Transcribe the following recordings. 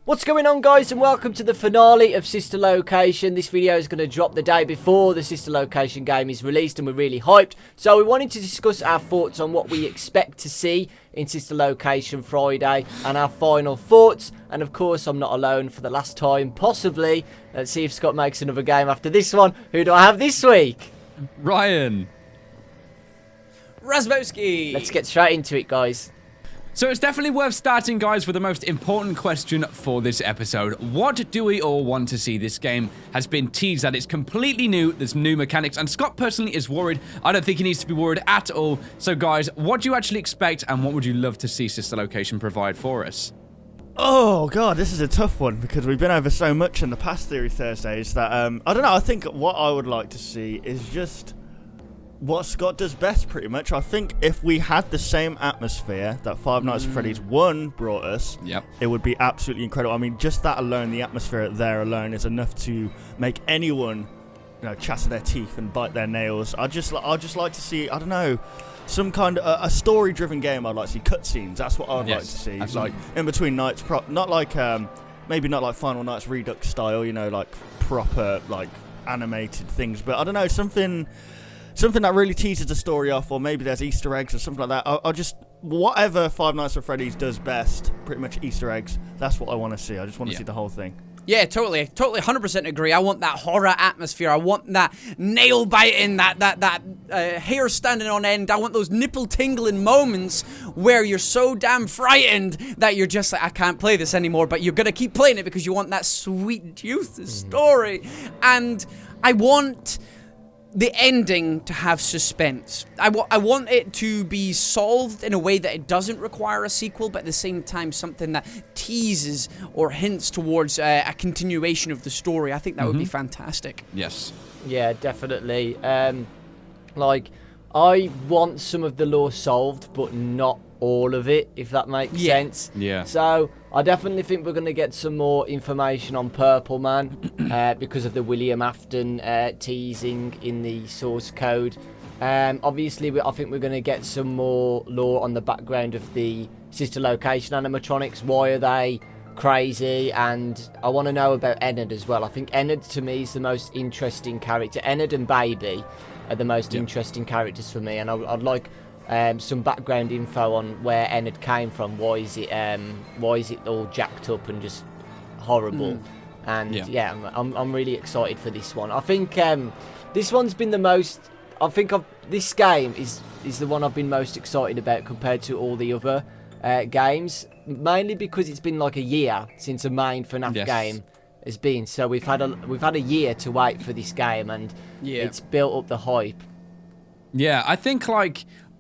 What's going on, guys, and welcome to the finale of Sister Location. This video is going to drop the day before the Sister Location game is released, and we're really hyped. So we wanted to discuss our thoughts on what we expect to see in Sister Location Friday and our final thoughts. And of course, I'm not alone for the last time, possibly. Let's see if Scott makes another game after this one. Who do I have this week? Ryan. Razbowski. Let's get straight into it, guys. So it's definitely worth starting, guys, with the most important question for this episode. What do we all want to see? This game has been teased that it's completely new, there's new mechanics, and Scott personally is worried. I don't think he needs to be worried at all. So guys, what do you actually expect, and what would you love to see Sister Location provide for us? Oh god, this is a tough one because we've been over so much in the past Theory Thursdays that I don't know. I think what I would like to see is just what Scott does best, pretty much. I think if we had the same atmosphere that Five Nights at Freddy's 1 brought us, it would be absolutely incredible. I mean, just that alone, the atmosphere there alone is enough to make anyone, chatter their teeth and bite their nails. I'd just like to see, I don't know, some kind of a story-driven game. I'd like to see cutscenes. That's what I'd like to see. Absolutely. Like in between nights, not like maybe not like Final Nights Redux style, like proper like animated things, but I don't know, something that really teases the story off, or maybe there's Easter eggs or something like that. I'll just, whatever Five Nights at Freddy's does best, pretty much Easter eggs, that's what I want to see. I just want to see the whole thing. Yeah, totally 100% agree. I want that horror atmosphere. I want that nail biting, that hair standing on end. I want those nipple tingling moments where you're so damn frightened that you're just like, I can't play this anymore, but you're gonna keep playing it because you want that sweet, juicy story. And I want the ending to have suspense. I want it to be solved in a way that it doesn't require a sequel, but at the same time something that teases or hints towards a continuation of the story. I think that would be fantastic. Yes. Yeah, definitely. Like, I want some of the lore solved, but not all of it, if that makes sense. Yeah. So I definitely think we're going to get some more information on Purple Man because of the William Afton teasing in the source code. Obviously, I think we're going to get some more lore on the background of the Sister Location animatronics. Why are they crazy? And I want to know about Ennard as well. I think Ennard, to me, is the most interesting character. Ennard and Baby are the most interesting characters for me, and I'd like some background info on where Ennard came from. Why is it all jacked up and just horrible? And I'm really excited for this one. I think this one's been the most. I think this game is the one I've been most excited about compared to all the other games, mainly because it's been like a year since a main FNAF game has been. So we've had a year to wait for this game, and it's built up the hype. Yeah, I think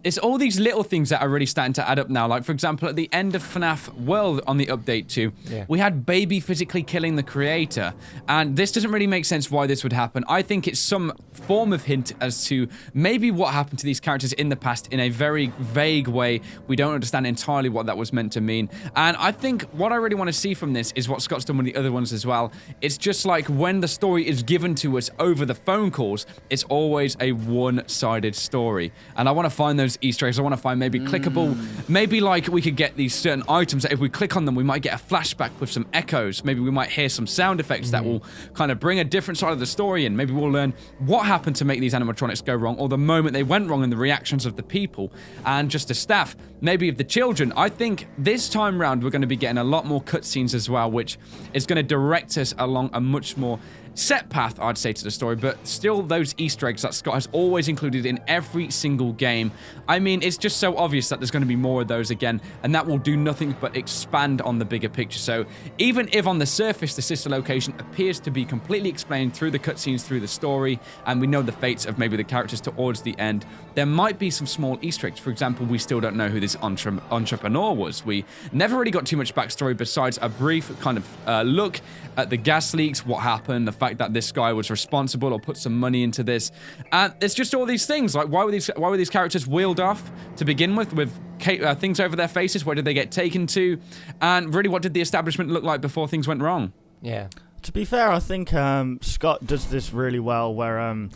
it's all these little things that are really starting to add up now. Like, for example, at the end of FNAF World on the update 2, we had Baby physically killing the creator. And this doesn't really make sense why this would happen. I think it's some form of hint as to maybe what happened to these characters in the past in a very vague way. We don't understand entirely what that was meant to mean. And I think what I really want to see from this is what Scott's done with the other ones as well. It's just like when the story is given to us over the phone calls, it's always a one-sided story. And I want to find those Easter eggs. I want to find maybe clickable, maybe like we could get these certain items that if we click on them, we might get a flashback with some echoes. Maybe we might hear some sound effects that will kind of bring a different side of the story in. Maybe we'll learn what happened to make these animatronics go wrong, or the moment they went wrong and the reactions of the people and just the staff, maybe of the children. I think this time round we're going to be getting a lot more cutscenes as well, which is going to direct us along a much more set path, I'd say, to the story, but still those Easter eggs that Scott has always included in every single game. I mean, it's just so obvious that there's going to be more of those again, and that will do nothing but expand on the bigger picture. So even if on the surface the Sister Location appears to be completely explained through the cutscenes, through the story, and we know the fates of maybe the characters towards the end, there might be some small Easter eggs. For example, we still don't know who this entrepreneur was. We never really got too much backstory besides a brief kind of look at the gas leaks, what happened, the fact that this guy was responsible or put some money into this. And it's just all these things. Like, why were these characters wheeled off to begin with things over their faces? Where did they get taken to? And really, what did the establishment look like before things went wrong? Yeah. To be fair, I think Scott does this really well, where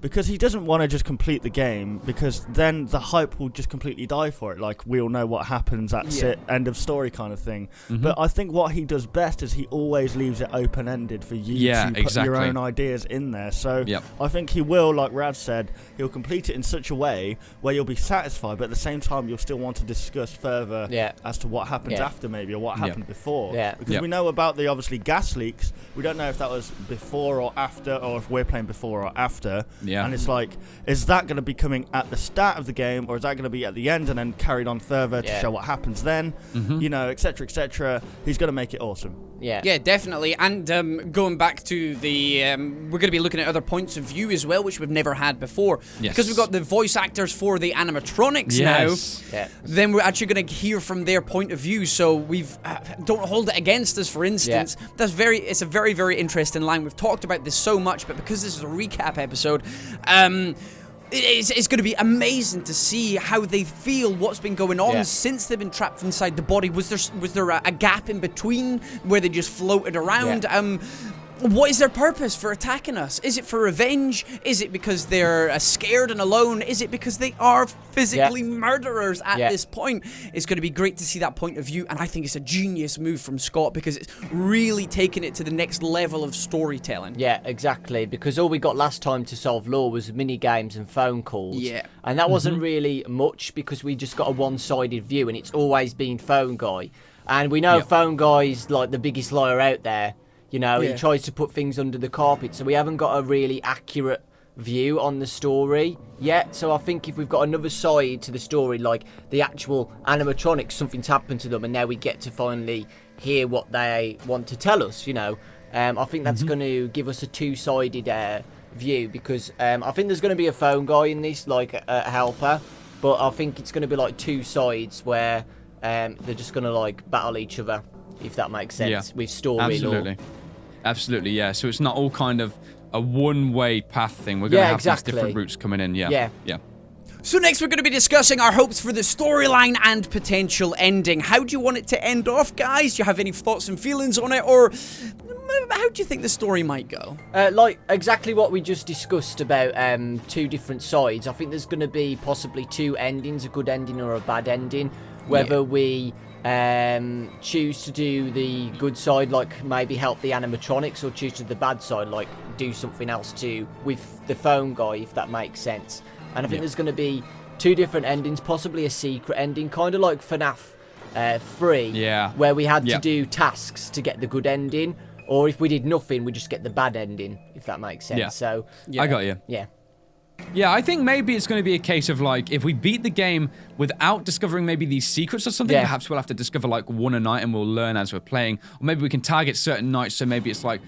because he doesn't want to just complete the game, because then the hype will just completely die for it. Like, we'll know what happens, that's it, end of story kind of thing. But I think what he does best is he always leaves it open-ended for you to put your own ideas in there. So I think he will, like Rad said, he'll complete it in such a way where you'll be satisfied, but at the same time you'll still want to discuss further as to what happens after, maybe, or what happened before. Because we know about the, obviously, gas leaks. We don't know if that was before or after, or if we're playing before or after. And it's like, is that going to be coming at the start of the game, or is that going to be at the end and then carried on further to show what happens then? You know, etc., etc. He's going to make it awesome. Yeah, definitely. And going back to the, we're going to be looking at other points of view as well, which we've never had before. Because we've got the voice actors for the animatronics now. Then we're actually going to hear from their point of view. So we've don't hold it against us, for instance. It's a very, very interesting line. We've talked about this so much, but because this is a recap episode, it's going to be amazing to see how they feel, what's been going on since they've been trapped inside the body. Was there a gap in between where they just floated around? What is their purpose for attacking us? Is it for revenge? Is it because they're scared and alone? Is it because they are physically murderers at this point? It's going to be great to see that point of view, and I think it's a genius move from Scott, because it's really taken it to the next level of storytelling. Yeah, exactly, because all we got last time to solve law was mini games and phone calls. And that wasn't really much, because we just got a one-sided view, and it's always been Phone Guy. And we know Phone Guy's like the biggest liar out there. You know, he tries to put things under the carpet, so we haven't got a really accurate view on the story yet. So I think if we've got another side to the story, like the actual animatronics, something's happened to them, and now we get to finally hear what they want to tell us, you know. I think that's going to give us a two-sided view, because I think there's going to be a Phone Guy in this, like a helper, but I think it's going to be like two sides where they're just going to like battle each other, if that makes sense, with story law. Absolutely, yeah. So it's not all kind of a one-way path thing. We're going to have these different routes coming in, yeah. So next we're going to be discussing our hopes for the storyline and potential ending. How do you want it to end off, guys? Do you have any thoughts and feelings on it, or how do you think the story might go? Like exactly what we just discussed about two different sides. I think there's going to be possibly two endings, a good ending or a bad ending. Whether we choose to do the good side, like maybe help the animatronics, or choose to the bad side, like do something else too with the Phone Guy, if that makes sense. And I think there's going to be two different endings, possibly a secret ending, kind of like FNAF 3, where we had to do tasks to get the good ending, or if we did nothing, we just get the bad ending, if that makes sense. So I got you. Yeah, I think maybe it's going to be a case of, like, if we beat the game without discovering maybe these secrets or something, perhaps we'll have to discover, like, one a night, and we'll learn as we're playing. Or maybe we can target certain nights, so maybe it's like,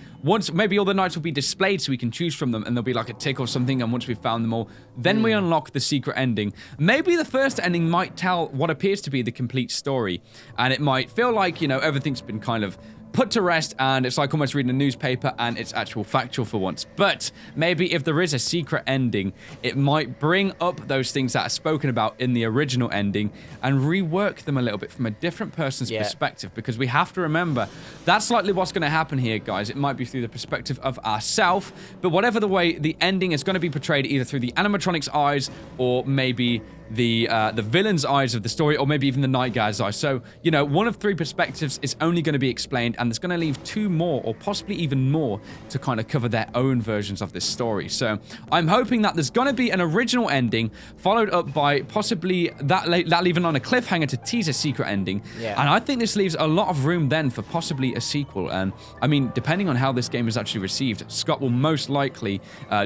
maybe all the nights will be displayed so we can choose from them, and there'll be, like, a tick or something, and once we've found them all, then we unlock the secret ending. Maybe the first ending might tell what appears to be the complete story, and it might feel like, you know, everything's been kind of put to rest, and it's like almost reading a newspaper, and it's actual factual for once. But maybe if there is a secret ending, it might bring up those things that are spoken about in the original ending and rework them a little bit from a different person's perspective, because we have to remember that's likely what's going to happen here, guys. It might be through the perspective of ourselves, but whatever the way, the ending is going to be portrayed either through the animatronic's eyes, or maybe the villain's eyes of the story, or maybe even the night guy's eyes. So, you know, one of three perspectives is only going to be explained, and there's going to leave two more, or possibly even more, to kind of cover their own versions of this story. So I'm hoping that there's going to be an original ending, followed up by possibly that leaving on a cliffhanger to tease a secret ending. And I think this leaves a lot of room then for possibly a sequel. And I mean, depending on how this game is actually received, Scott will most likely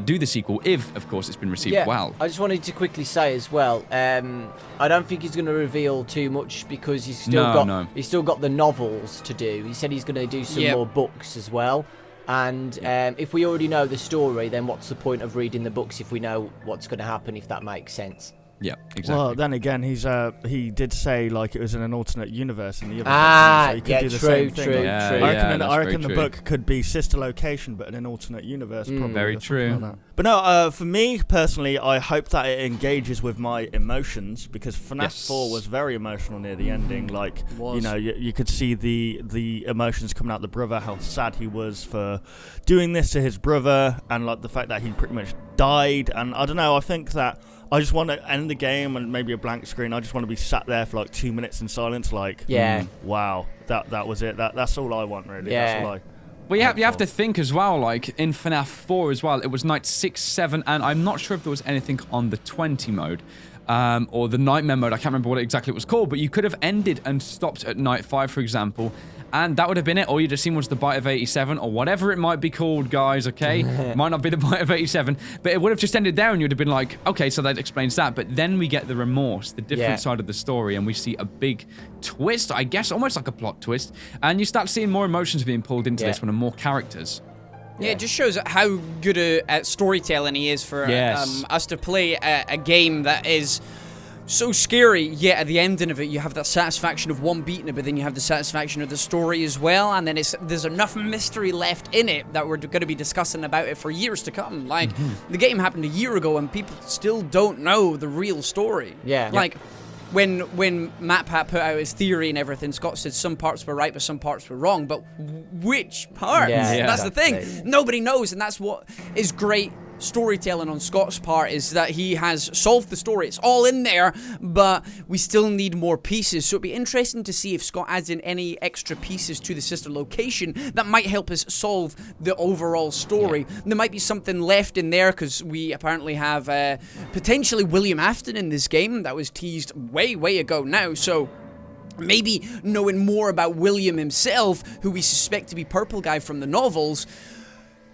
do the sequel, if, of course, it's been received well. I just wanted to quickly say as well, I don't think he's going to reveal too much, because he's still he's still got the novels to do. He said he's going to do some more books as well. And if we already know the story, then what's the point of reading the books if we know what's going to happen, if that makes sense? Yeah, exactly. Well, then again, he did say like it was in an alternate universe in the other book, so he could do the same thing. True. I reckon the book could be sister location, but in an alternate universe. Probably, very true. Like but no, for me personally, I hope that it engages with my emotions, because FNAF 4 was very emotional near the ending. Like, you know, you could see the emotions coming out the brother, how sad he was for doing this to his brother, and like the fact that he pretty much died, and I don't know. I think that I just want to end the game and maybe a blank screen. I just want to be sat there for like 2 minutes in silence, like, wow, that was it. That's all I want, really. Yeah. That's all I. Well, you have to think as well, like, in FNAF 4 as well, it was night 6, 7, and I'm not sure if there was anything on the 20 mode, or the Nightmare mode. I can't remember what exactly it was called, but you could have ended and stopped at night 5, for example, and that would have been it. All you'd have seen was the Bite of 87, or whatever it might be called, guys, okay? Might not be the Bite of 87, but it would have just ended there, and you'd have been like, okay, so that explains that. But then we get the remorse, the different side of the story, and we see a big twist, I guess, almost like a plot twist, and you start seeing more emotions being pulled into this one and more characters. Yeah, it just shows how good at storytelling he is for us to play a game that is so scary, yet at the ending of it, you have that satisfaction of one beating it, but then you have the satisfaction of the story as well, and then there's enough mystery left in it that we're going to be discussing about it for years to come. Like, the game happened a year ago, and people still don't know the real story. Yeah. Like, when MatPat put out his theory and everything, Scott said some parts were right, but some parts were wrong. But which parts? Yeah, That's the thing. Nobody knows, and that's what is great storytelling on Scott's part, is that he has solved the story. It's all in there, but we still need more pieces. So it'd be interesting to see if Scott adds in any extra pieces to the sister location that might help us solve the overall story. There might be something left in there, because we apparently have potentially William Afton in this game. That was teased way ago now, so maybe knowing more about William himself, who we suspect to be Purple Guy from the novels,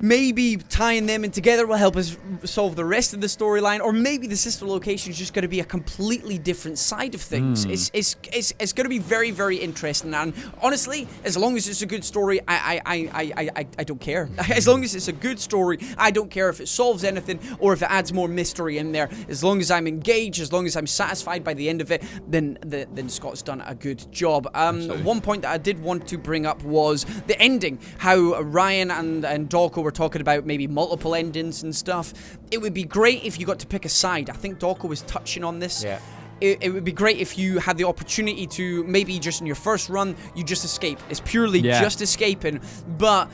maybe tying them in together will help us solve the rest of the storyline, or maybe the sister location is just going to be a completely different side of things. It's going to be very interesting, and honestly, as long as it's a good story, I don't care. As long as it's a good story, I don't care if it solves anything or if it adds more mystery in there. As long as I'm engaged, as long as I'm satisfied by the end of it, then Scott's done a good job. One point that I did want to bring up was the ending, how Ryan and Dawko were talking about maybe multiple endings and stuff. It would be great if you got to pick a side. I think Dawko was touching on this. Yeah. It would be great if you had the opportunity to maybe just in your first run, you just escape. It's purely just escaping, but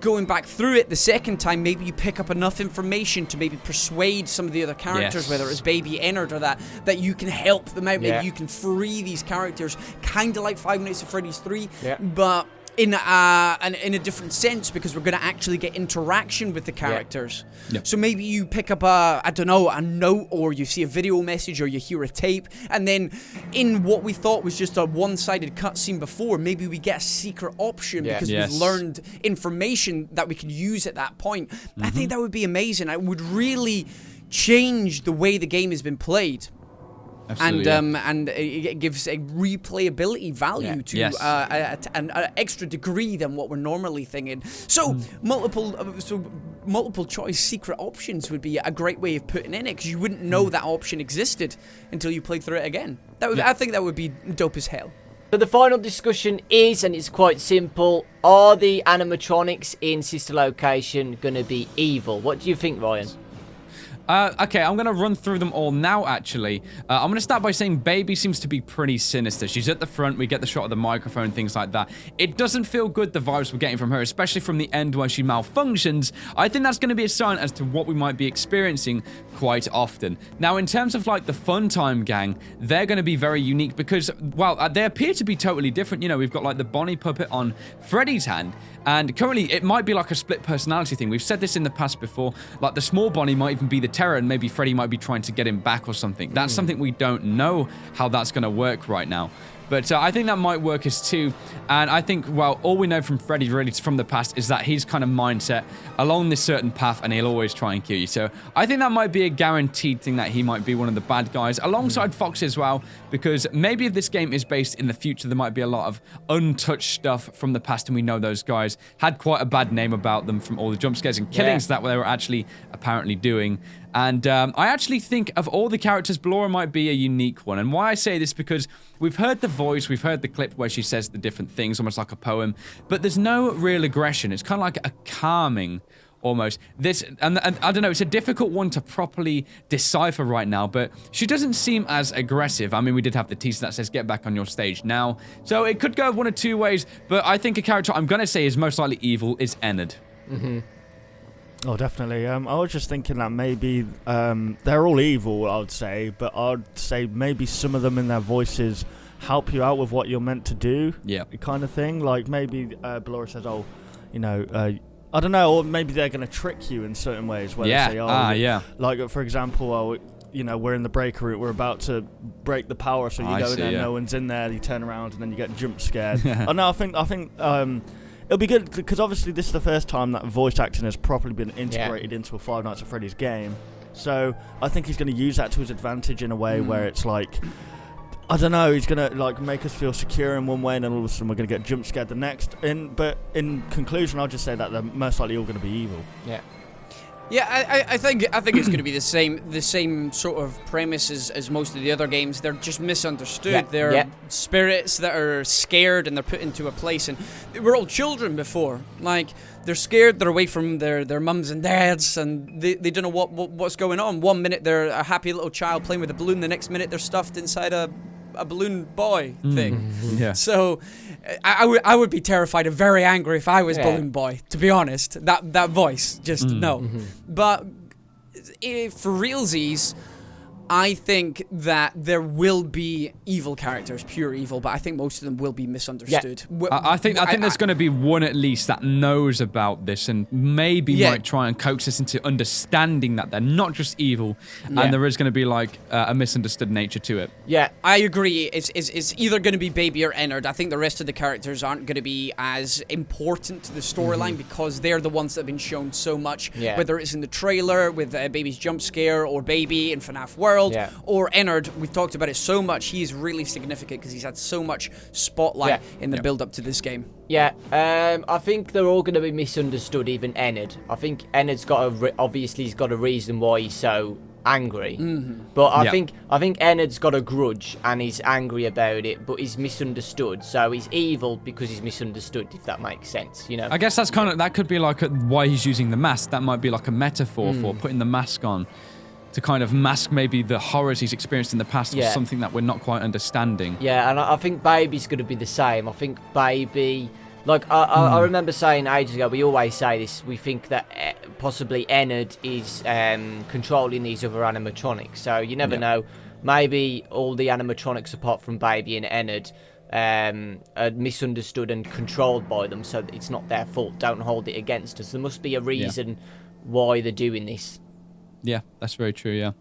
going back through it the second time, maybe you pick up enough information to maybe persuade some of the other characters, whether it's Baby Ennard or that you can help them out. Maybe you can free these characters, kind of like Five Nights at Freddy's 3, but in a different sense, because we're going to actually get interaction with the characters. So maybe you pick up a note, or you see a video message, or you hear a tape, and then in what we thought was just a one-sided cutscene before, maybe we get a secret option because we've learned information that we could use at that point. I think that would be amazing. It would really change the way the game has been played. And it gives a replayability value to an extra degree than what we're normally thinking. So multiple choice secret options would be a great way of putting in it, because you wouldn't know that option existed until you played through it again. I think that would be dope as hell. So the final discussion is, and it's quite simple, are the animatronics in Sister Location going to be evil? What do you think, Ryan? Okay, I'm going to run through them all now, actually. I'm going to start by saying Baby seems to be pretty sinister. She's at the front. We get the shot of the microphone, things like that. It doesn't feel good, the vibes we're getting from her, especially from the end where she malfunctions. I think that's going to be a sign as to what we might be experiencing quite often. Now, in terms of, like, the Fun Time gang, they're going to be very unique because, well, they appear to be totally different. You know, we've got, like, the Bonnie puppet on Freddy's hand, and currently it might be like a split personality thing. We've said this in the past before. Like, the small Bonnie might even be the terror, and maybe Freddy might be trying to get him back or something. That's something we don't know how that's going to work right now. But I think that might work as two. And I think, well, all we know from Freddy really from the past is that his kind of mindset along this certain path, and he'll always try and kill you. So I think that might be a guaranteed thing, that he might be one of the bad guys alongside Fox as well, because maybe if this game is based in the future, there might be a lot of untouched stuff from the past, and we know those guys had quite a bad name about them from all the jump scares and killings that they were actually apparently doing. And I actually think of all the characters, Ballora might be a unique one. And why I say this, because we've heard the voice, we've heard the clip where she says the different things, almost like a poem, but there's no real aggression. It's kind of like a calming, almost. And I don't know, it's a difficult one to properly decipher right now, but she doesn't seem as aggressive. I mean, we did have the teaser that says, get back on your stage now. So it could go one of two ways, but I think a character I'm going to say is most likely evil is Ennard. Oh, definitely. I was just thinking that maybe they're all evil, I would say, but I'd say maybe some of them in their voices help you out with what you're meant to do. Yeah. Kind of thing. Like maybe Ballora says, "Oh, you know, I don't know," or maybe they're going to trick you in certain ways. Where Yeah. They say, "Oh, Yeah. Like for example, you know, we're in the breaker route, we're about to break the power, so you go in there, no one's in there, you turn around, and then you get jump scared." Oh no, I think it'll be good because obviously this is the first time that voice acting has properly been integrated into a Five Nights at Freddy's game. So I think he's going to use that to his advantage in a way where it's like, I don't know, he's going to like make us feel secure in one way, and then all of a sudden we're going to get jump scared the next. But in conclusion, I'll just say that they're most likely all going to be evil. Yeah. Yeah, I think it's going to be the same sort of premise as most of the other games. They're just misunderstood. Yeah. They're spirits that are scared and they're put into a place. And they were all children before. Like, they're scared. They're away from their mums and dads, and they don't know what's going on. 1 minute they're a happy little child playing with a balloon. The next minute they're stuffed inside a balloon boy thing. Yeah. So I would be terrified and very angry if I was Balloon Boy, to be honest. That voice, just no. But for realsies, I think that there will be evil characters, pure evil, but I think most of them will be misunderstood. Yeah. I think there's going to be one at least that knows about this and maybe might try and coax us into understanding that they're not just evil, and there is going to be like a misunderstood nature to it. Yeah, I agree. It's either going to be Baby or Ennard. I think the rest of the characters aren't going to be as important to the storyline because they're the ones that have been shown so much, whether it's in the trailer with Baby's jump scare or Baby in FNAF World. Or Ennard, we've talked about it so much. He's really significant because he's had so much spotlight in the build-up to this game. Yeah, I think they're all going to be misunderstood, even Ennard. I think Ennard's got obviously he's got a reason why he's so angry. But I think Ennard's got a grudge and he's angry about it, but he's misunderstood. So he's evil because he's misunderstood, if that makes sense, you know. I guess that could be like why he's using the mask. That might be like a metaphor for putting the mask on, to kind of mask maybe the horrors he's experienced in the past or something that we're not quite understanding. Yeah, and I think Baby's going to be the same. I think Baby, like I remember saying ages ago, we always say this, we think that possibly Ennard is controlling these other animatronics. So you never know. Maybe all the animatronics apart from Baby and Ennard are misunderstood and controlled by them, so that it's not their fault. Don't hold it against us. There must be a reason why they're doing this. Yeah, that's very true, yeah.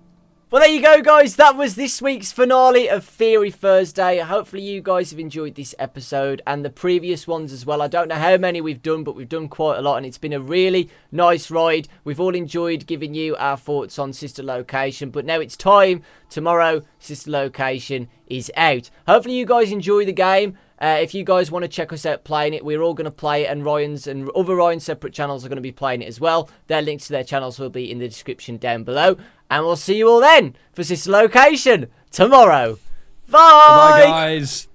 Well, there you go, guys. That was this week's finale of Theory Thursday. Hopefully you guys have enjoyed this episode and the previous ones as well. I don't know how many we've done, but we've done quite a lot, and it's been a really nice ride. We've all enjoyed giving you our thoughts on Sister Location, but now it's time. Tomorrow, Sister Location is out. Hopefully you guys enjoy the game. If you guys want to check us out playing it, we're all going to play it, and Ryan's and other Ryan's separate channels are going to be playing it as well. Their links to their channels will be in the description down below. And we'll see you all then for Sister Location tomorrow. Bye! Bye, guys.